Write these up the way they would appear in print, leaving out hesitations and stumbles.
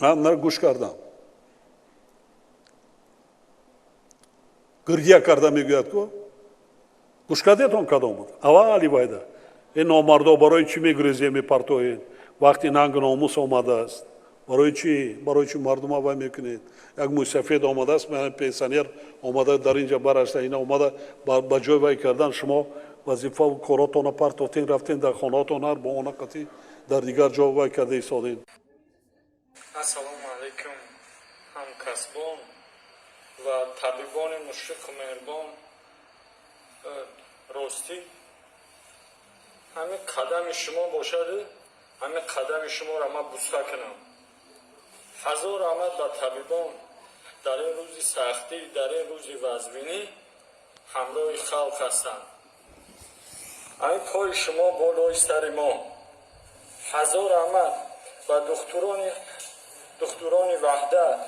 من اونا رو گوش کردم. گریه کرده میگوید که گوش کردیتون کدام بود؟ اولی باید این نامردا برای چی میگریزی میپرتوید وقتی ننگ ناموس آمده است؟ برای چی مردم وای میکنید؟ یک موی سفید آمده است، من پنسیونر آمده در اینجا برشته، اینا آمده با جای وای کردن، شما وظیفه و کاراتون پرتوتین رفتین در خانهاتون هر با آن قطعی در دیگر جا وای کرده ایستادین. ассалому алайкум ҳамкасбон ва табибони мушфиқу меҳрибон. ростӣ ҳамин қадами шумо бошаду ҳамин қадами шуморо ман буста кунам. ҳазор раҳмат ба табибон дар ин рӯзи сахтӣ, дар ин рӯзи вазбинӣ ҳамроҳи халқ ҳастанд. ҳамин пои шумо болои сари мо. ҳазор раҳмат ба духтурони ваҳдат,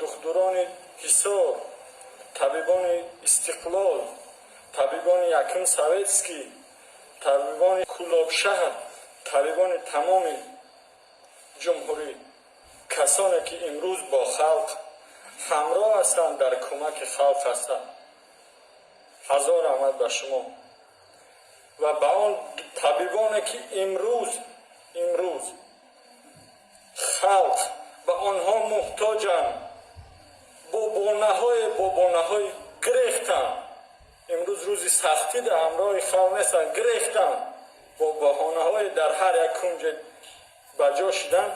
духтурони ҳисор, табибони истиқлол, табибони якум советский, табибони кулобшаҳр, табибони тамоми ҷумҳурӣ, касоне ки имрӯз бо халқ ҳамроҳ ҳастанд, дар кӯмаки халқ ҳастанд. ҳазор раҳмат ба шумо ва ба он табибоне ки имрӯз халқ ба онҳо муҳтоҷанд, бо бонаҳои гирехтанд. имрӯз рӯзи сахтӣ дар ҳамроҳи халқ нестанд, гирехтанд, бо баҳонаҳои дар ҳар як кунҷе ба ҷо шидан.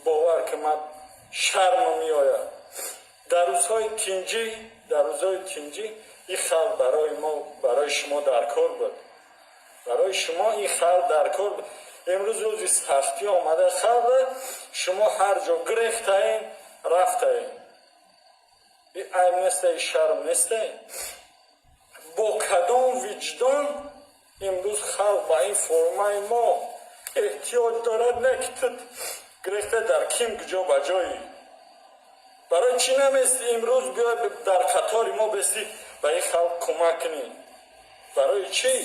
бовар ки ман шарм меояд. дар рӯзҳои тинҷӣ ин халқ барои мо, барои шумо дар кор буд. барои шумо ин халқ дар кор буд. имрӯз рӯзи сахтӣ омада халқ, шумо ҳар ҷо гирехтаен, рафтаен. ин айб нестае, шарм нестае? бо кадом виҷдон имрӯз халқ ба ин формаи мо эҳтиёҷ дорад? не ки ту гирехта дар ким ҷо ба ҷои. барои чӣ намести имрӯз биёй дар қатори мо бести ба ин халқ кӯмак кунӣ? барои чӣ?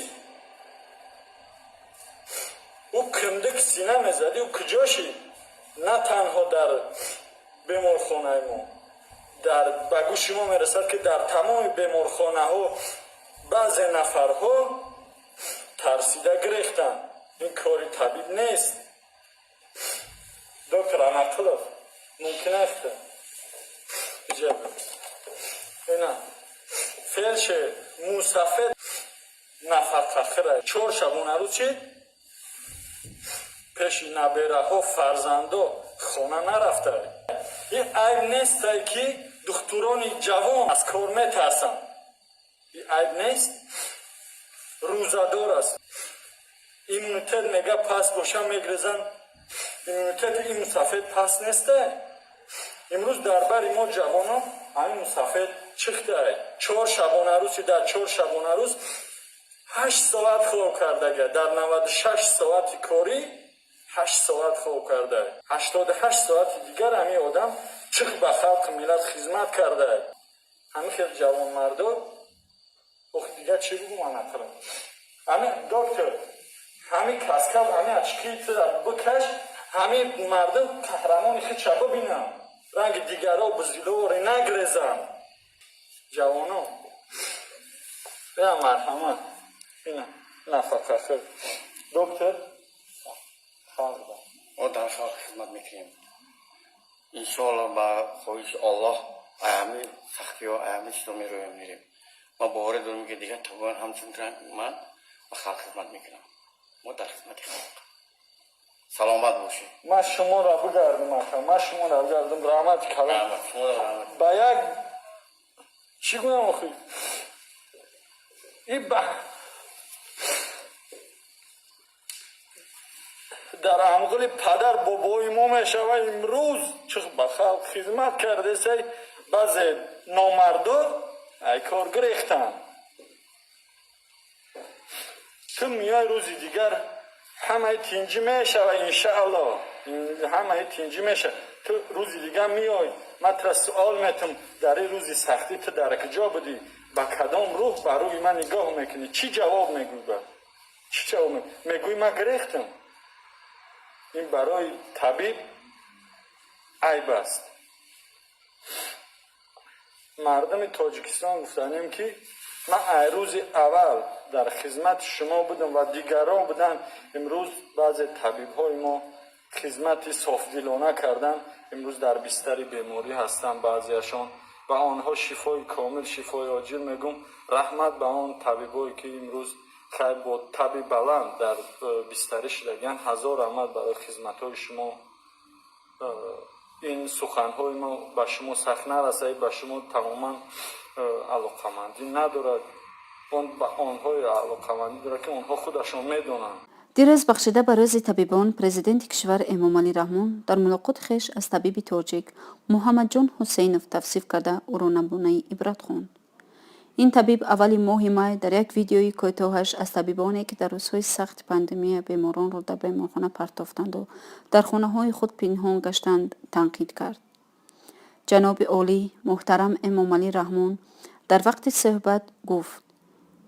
ӯ киндик сина мезади, ӯ куҷоши? на танҳо дар беморхонаи мо, ба гӯши мо мерасад ки дар тамоми беморхонаҳо баъзе нафарҳо тарсида гирехтанд. ин кори табиб нест. доктор Амақилов, мумкин аст ина фелшер мусафед нафақахира 4 шабона рӯз чи пеши набераҳо, фарзандо хона нарафта. ин айб нестай ки духтурони ҷавон аз кор метарсанд. ин айб нест. рӯзадор аст. иммунитет мега паст боша мегрезанд. иммунитети ин мусафед паст нестай. имрӯз дар бари мо ҷавонон ҳамин мусафед чихтай. 4 шабона рӯз, дар 4 шабона рӯз 8 соат хоб кардага, дар 96 соати корӣ 8 соат хоб карда. 88 соати дигар ҳамин одам чих ба халқи миллат хизмат карда. ҳамин хел ҷавонмардо ох дигар чӣ бугӯ ман ақилам. ҳамин доктор, ҳамин каскал, ҳамин очки бикаш, ҳамин мардум қаҳрамони хича бибинам. ранги дигаро бузилори нагрезам. ҷавонон я марҳамат. ина нафақахир доктор ما در خلق خدمت میکنیم. انشاءالله با خواهش الله ایامی سختی و ایامی چیزا میریم. ما باور داریم که دیگه طبعا همچون من با خلق خدمت میکنم. ما در خدمت خلق. سلامت باشید. من شما را بگردم رحمت کلام. با یک چی گویم آخی؟ این در همقل پدر بابای ما میشوه. امروز چه به خلق خدمت کرده سی بعضی نامردو ای کار گریختن. تو میای روزی دیگر همه تینجی میشوه انشاءالله. همه تینجی میشه. تو روزی دیگر میای من ترا سوال میتم در این روزی سختی تو در کجا بودی؟ با کدام روح بر روی من نگاه میکنی؟ چی جواب میگوی؟ چی جواب میگوی؟ من گریختم. این برای طبیب айб аст. мардуми тоҷикистон гуфтанем ки ман ай рӯзи аввал дар хизмати шумо будам ва дигарон буданд. имрӯз баъзе табибҳои мо хизмати софдилона кардан, имрӯз дар бистари беморӣ ҳастанд баъзеашон. ба онҳо шифои комил, шифои оҷил мегӯм. раҳмат ба он табибое ки имрӯз хай бо таби баланд дар бистарӣ шудагиянд. ҳазор раҳмат барои хизматҳои шумо. ин суханҳои мо ба шумо сахт нарасаид, ба шумо тамоман алоқамандӣ надорад. он ба онҳои алоқамандӣ дорад ки онҳо худашон медонанд. дир аз бахшида ба рӯзи табибон, президенти кишвар Эмомалӣ Раҳмон дар мулоқоти хеш аз табиби тоҷик Муҳаммадҷон Ҳусейнов тавсиф карда ӯро намунаи ибрат хонд. ин табиб аввали моҳи май дар як видеои кӯтоҳаш аз табибоне ки дар рӯзҳои сахти пандемия беморонро дар беморхона партофтанду дар хонаҳои худ пинҳон гаштанд танқид кард. ҷаноби олӣ муҳтарам Эмомалӣ Раҳмон дар вақти суҳбат гуфт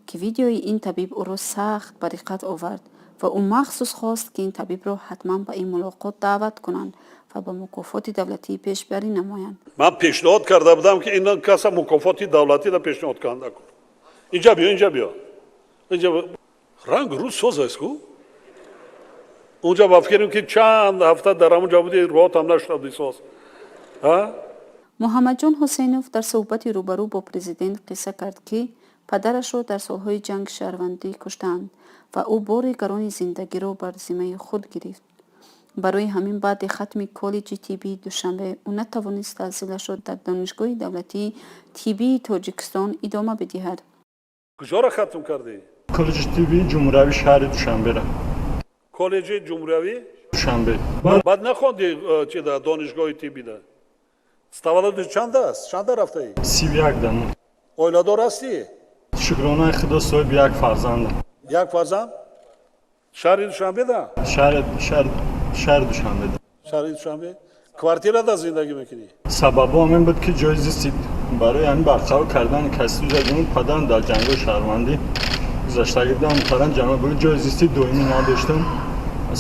ки видеои ин табиб ӯро сахт ба диққат овард ва ӯ махсус хост ки ин табибро ҳатман ба ин мулоқот даъват кунанд ва ба мукофоти давлатӣ пешбарӣ намоянд. ман пешниҳод карда будам ки ин каса мукофоти давлатиро пешниҳод карда кун. инҷа биё, инҷа биё. инҷа ранг рӯз соз аст ку? унҷа ба фикрем ки чанд ҳафта дар ҳамунҷа буди роҳотам нашудади соз. Муҳаммадҷон Ҳусейнов дар суҳбати рӯбарӯ бо президент қисса кард ки падарашро дар солҳои ҷанг шаҳрвандӣ куштанд ва ӯ бори гарони зиндагиро бар зиммаи худ гирифт. барои ҳамин баъди хатми коллеҷи тиббии душанбе ӯ натавонист таҳсилашро дар донишгоҳи давлатии тиббии тоҷикистон идома бидиҳад. куҷоро хатм кардӣ? коллеҷи тиббии ҷумҳуриявии шаҳри Душанберо. коллеҷи ҷумҳуриявӣ Душанбе. баъд нахонди чида донишгоҳи тиббида? таваллуди чанд аст? чанда рафтаӣ? 31 дам. оиладор ҳастӣ? шукронаи худо соҳиб як фарзандам. як фарзанд? шаҳри душанбеда? шаҳри Душанбеда. шаҳри душанбе? квартирада зиндагӣ мекунӣ? сабабу ҳамин буд ки ҷои зисти барои ҳамин барқарор кардани касби ҷамъи падарам дар ҷангҳои шаҳрвандӣ гузаштагӣ будам. муҳтарам ҷаноб буд ҷои зисти доимӣ надоштам.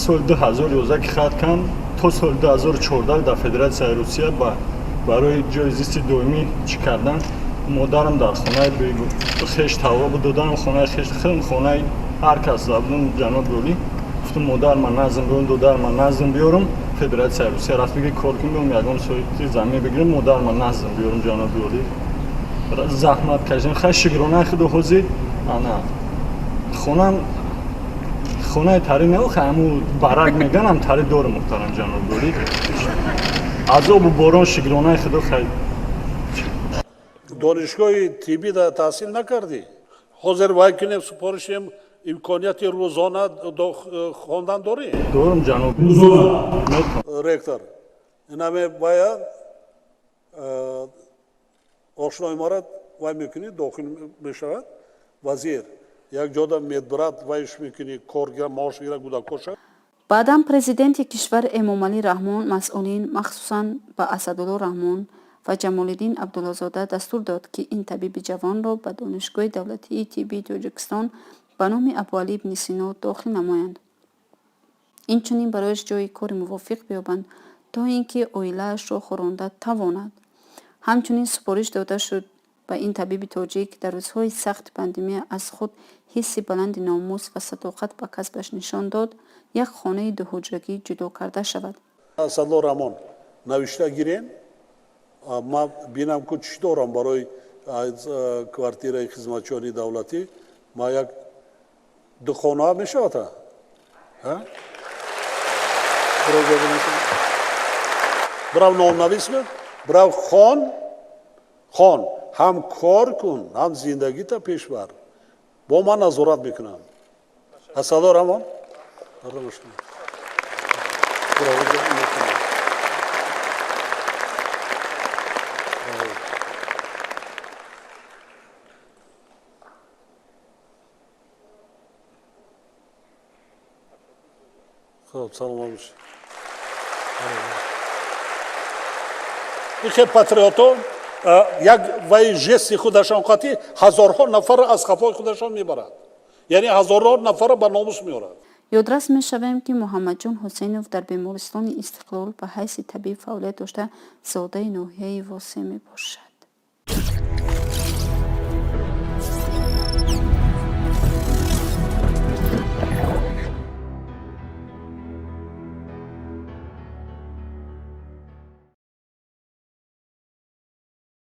соли 2011 ки хат кам то соли 2014 дар федератсияи Русия барои ҷои зисти доимӣ чӣ кардан. модарам дар хонаи хеш тавоқ додам. хонаи хеш хеле хонаи ҳар кас забудам ҷаноби олӣ. гуфтам модар ман назм биёрам, додар ман назм биёрам. федератсияи Русия рафт биги кор кунем ягон соити замин бигирем, модар ман назм биёрам ҷаноби олӣ. заҳмат кашидем хай шукронаи худо ҳозир ана хонам хонаи тари меохе ҳаму барак меганам тари дорам муҳтарам ҷаноби олӣ. азобу борон шукронаи худо хай. донишгоҳи тиббида таҳсил накардӣ? ҳозир вай кунем супоришем имконияти рӯзона хондан дорӣ? дорам ҷаноби ректор инаме вая ошнои мора вай мекунӣ дохил мешавад вазир як ҷода медбирад вайш мекунӣ коргира маош гира гудакоша. баъдан президенти кишвар Эмомалӣ Раҳмон масъулин махсусан ба Асадулло Раҳмон ва Ҷамолиддин Абдуллозода дастур дод ки ин табиби ҷавонро ба донишгоҳи давлатии тиббии Тоҷикистон ба номи Абуалӣ ибни Сино дохил намоянд. инчунин барояш ҷойи кори мувофиқ биёбанд то ин ки оилаашро хоронда тавонад. ҳамчунин супориш дода шуд ба ин табиби тоҷик дар рӯзҳои сахти пандемия аз худ ҳисси баланди номус ва садоқат ба касбаш нишон дод як хонаи дуҳуҷрагӣ ҷудо карда шавад. Асадулло Раҳмон навишта гирем ман бинам ку чӣ дорам барои квартираи хизматчиёни давлатӣ. ман як духона мешавад брав номнавис кун, брав хон ҳам кор кун, ҳам зиндагита пеш бар. бо ман назорат мекунам. Асадулло Раҳмон салом бошед. ихе патриото як вай жести худашон қатӣ ҳазорҳо нафар аз хафои худашон мебарад. яъне ҳазорҳо нафара ба номус меорад. ёдрас мешавем ки муҳаммадҷон ҳусейнов дар бемористони Истиқлол ба ҳайси табиб фаъолият дошта зодаи ноҳияи Восем мебошад.